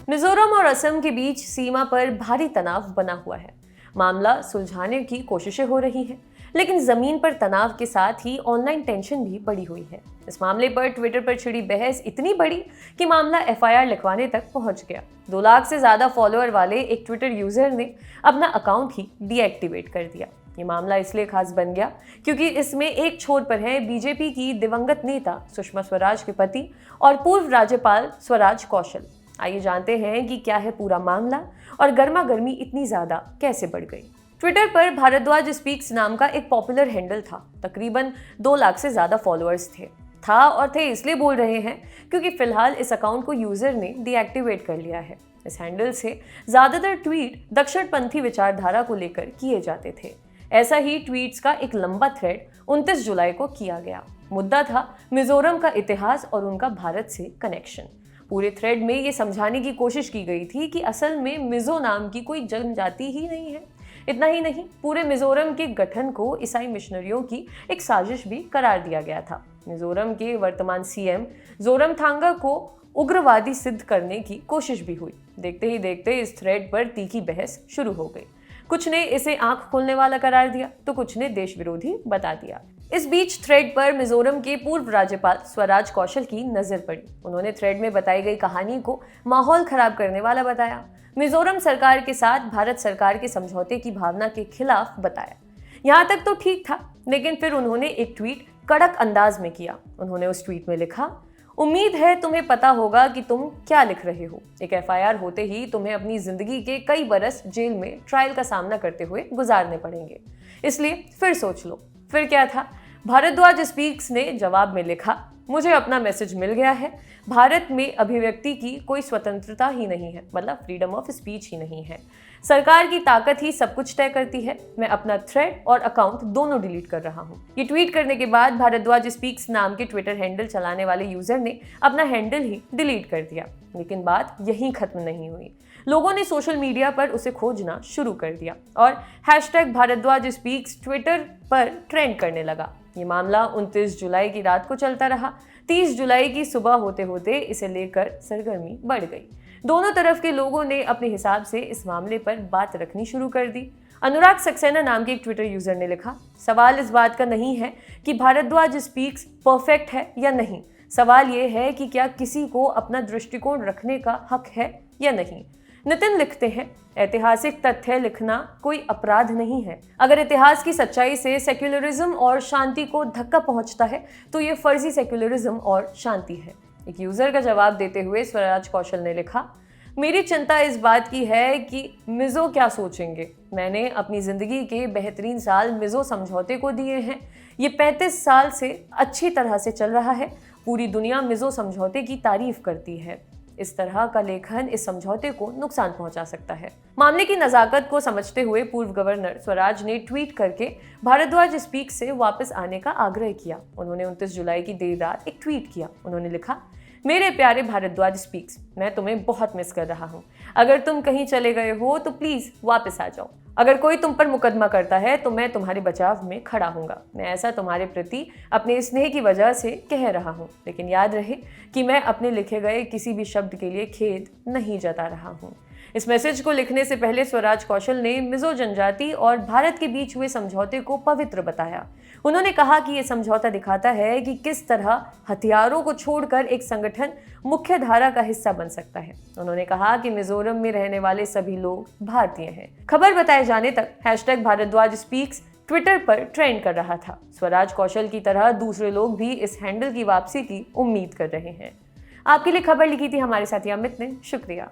मिजोरम और असम के बीच सीमा पर भारी तनाव बना हुआ है। मामला सुलझाने की कोशिशें हो रही हैं, लेकिन जमीन पर तनाव के साथ ही ऑनलाइन टेंशन भी बढ़ी हुई है। इस मामले पर ट्विटर पर छिड़ी बहस इतनी बड़ी कि मामला एफआईआर लिखवाने तक पहुंच गया। 2 लाख से ज्यादा फॉलोअर वाले एक ट्विटर यूजर ने अपना अकाउंट ही डीएक्टिवेट कर दिया। ये मामला इसलिए खास बन गया क्योंकि इसमें एक छोर पर है बीजेपी की दिवंगत नेता सुषमा स्वराज के पति और पूर्व राज्यपाल स्वराज कौशल। आइए जानते हैं कि क्या है पूरा मामला और गर्मा गर्मी इतनी ज्यादा कैसे बढ़ गई। ट्विटर पर भारद्वाज स्पीक्स नाम का एक पॉपुलर हैंडल था। तकरीबन 2 लाख से ज्यादा फॉलोअर्स थे इसलिए बोल रहे हैं क्योंकि फिलहाल इस अकाउंट को यूजर ने डीएक्टिवेट कर लिया है। इस हैंडल से ज्यादातर ट्वीट दक्षिणपंथी विचारधारा को लेकर किए जाते थे। ऐसा ही ट्वीट्स का एक लंबा थ्रेड 29 जुलाई को किया गया। मुद्दा था मिजोरम का इतिहास और उनका भारत से कनेक्शन। पूरे थ्रेड में ये समझाने की कोशिश की गई थी कि असल में मिजो नाम की कोई जनजाति ही नहीं है। इतना ही नहीं, पूरे मिजोरम के गठन को ईसाई मिशनरियों की एक साजिश भी करार दिया गया था। मिजोरम के वर्तमान सीएम जोरमथांगा को उग्रवादी सिद्ध करने की कोशिश भी हुई। देखते ही देखते इस थ्रेड पर तीखी बहस शुरू हो गई। कुछ ने इसे आंख खोलने वाला करार दिया तो कुछ ने देश विरोधी बता दिया। इस बीच थ्रेड पर मिजोरम के पूर्व राज्यपाल स्वराज कौशल की नजर पड़ी। उन्होंने थ्रेड में बताई गई कहानी को माहौल खराब करने वाला बताया, मिजोरम सरकार के साथ भारत सरकार के समझौते की भावना के खिलाफ बताया। यहाँ तक तो ठीक था, लेकिन फिर उन्होंने एक ट्वीट कड़क अंदाज में किया। उन्होंने उस ट्वीट में लिखा, उम्मीद है तुम्हें पता होगा कि तुम क्या लिख रहे हो। एक एफआईआर होते ही तुम्हें अपनी जिंदगी के कई बरस जेल में ट्रायल का सामना करते हुए गुजारने पड़ेंगे, इसलिए फिर सोच लो। फिर क्या था, भारद्वाज स्पीक्स ने जवाब में लिखा, मुझे अपना मैसेज मिल गया है। भारत में अभिव्यक्ति की कोई स्वतंत्रता ही नहीं है, मतलब फ्रीडम ऑफ स्पीच ही नहीं है। सरकार की ताकत ही सब कुछ तय करती है। मैं अपना थ्रेड और अकाउंट दोनों डिलीट कर रहा हूँ। ये ट्वीट करने के बाद भारद्वाज स्पीक्स नाम के ट्विटर हैंडल चलाने वाले यूजर ने अपना हैंडल ही डिलीट कर दिया। लेकिन बात यहीं खत्म नहीं हुई। लोगों ने सोशल मीडिया पर उसे खोजना शुरू कर दिया और #भारद्वाज स्पीक्स ट्विटर पर ट्रेंड करने लगा। ये मामला 29 जुलाई की रात को चलता रहा। 30 जुलाई की सुबह होते होते इसे लेकर सरगर्मी बढ़ गई। दोनों तरफ के लोगों ने अपने हिसाब से इस मामले पर बात रखनी शुरू कर दी। अनुराग सक्सेना नाम के एक ट्विटर यूजर ने लिखा, सवाल इस बात का नहीं है कि भारद्वाज स्पीक्स परफेक्ट है या नहीं। सवाल ये है कि क्या किसी को अपना दृष्टिकोण रखने का हक है या नहीं। नितिन लिखते हैं, ऐतिहासिक तथ्य लिखना कोई अपराध नहीं है। अगर इतिहास की सच्चाई से सेक्युलरिज्म और शांति को धक्का पहुंचता है तो ये फर्जी सेक्युलरिज्म और शांति है। एक यूजर का जवाब देते हुए स्वराज कौशल ने लिखा, मेरी चिंता इस बात की है कि मिजो क्या सोचेंगे। मैंने अपनी जिंदगी के बेहतरीन साल मिजो समझौते को दिए हैं। ये 35 साल से अच्छी तरह से चल रहा है। पूरी दुनिया मिजो समझौते की तारीफ करती है। इस तरह का लेखन इस समझौते को नुकसान पहुंचा सकता है। मामले की नजाकत को समझते हुए पूर्व गवर्नर स्वराज ने ट्वीट करके भारद्वाज स्पीक्स से वापस आने का आग्रह किया। उन्होंने 29 जुलाई की देर रात एक ट्वीट किया। उन्होंने लिखा, मेरे प्यारे भारद्वाज स्पीक्स, मैं तुम्हें बहुत मिस कर रहा हूँ। अगर तुम कहीं चले गए हो तो प्लीज वापस आ जाओ। अगर कोई तुम पर मुकदमा करता है तो मैं तुम्हारे बचाव में खड़ा हूँगा। मैं ऐसा तुम्हारे प्रति अपने स्नेह की वजह से कह रहा हूँ, लेकिन याद रहे कि मैं अपने लिखे गए किसी भी शब्द के लिए खेद नहीं जता रहा हूँ। इस मैसेज को लिखने से पहले स्वराज कौशल ने मिजो जनजाति और भारत के बीच हुए समझौते को पवित्र बताया। उन्होंने कहा कि यह समझौता दिखाता है कि किस तरह हथियारों को छोड़कर एक संगठन मुख्य धारा का हिस्सा बन सकता है। उन्होंने कहा कि मिजोरम में रहने वाले सभी लोग भारतीय हैं। खबर बताए जाने तक #भारद्वाज स्पीक्स ट्विटर पर ट्रेंड कर रहा था। स्वराज कौशल की तरह दूसरे लोग भी इस हैंडल की वापसी की उम्मीद कर रहे हैं। आपके लिए खबर लिखी थी हमारे साथी अमित ने। शुक्रिया।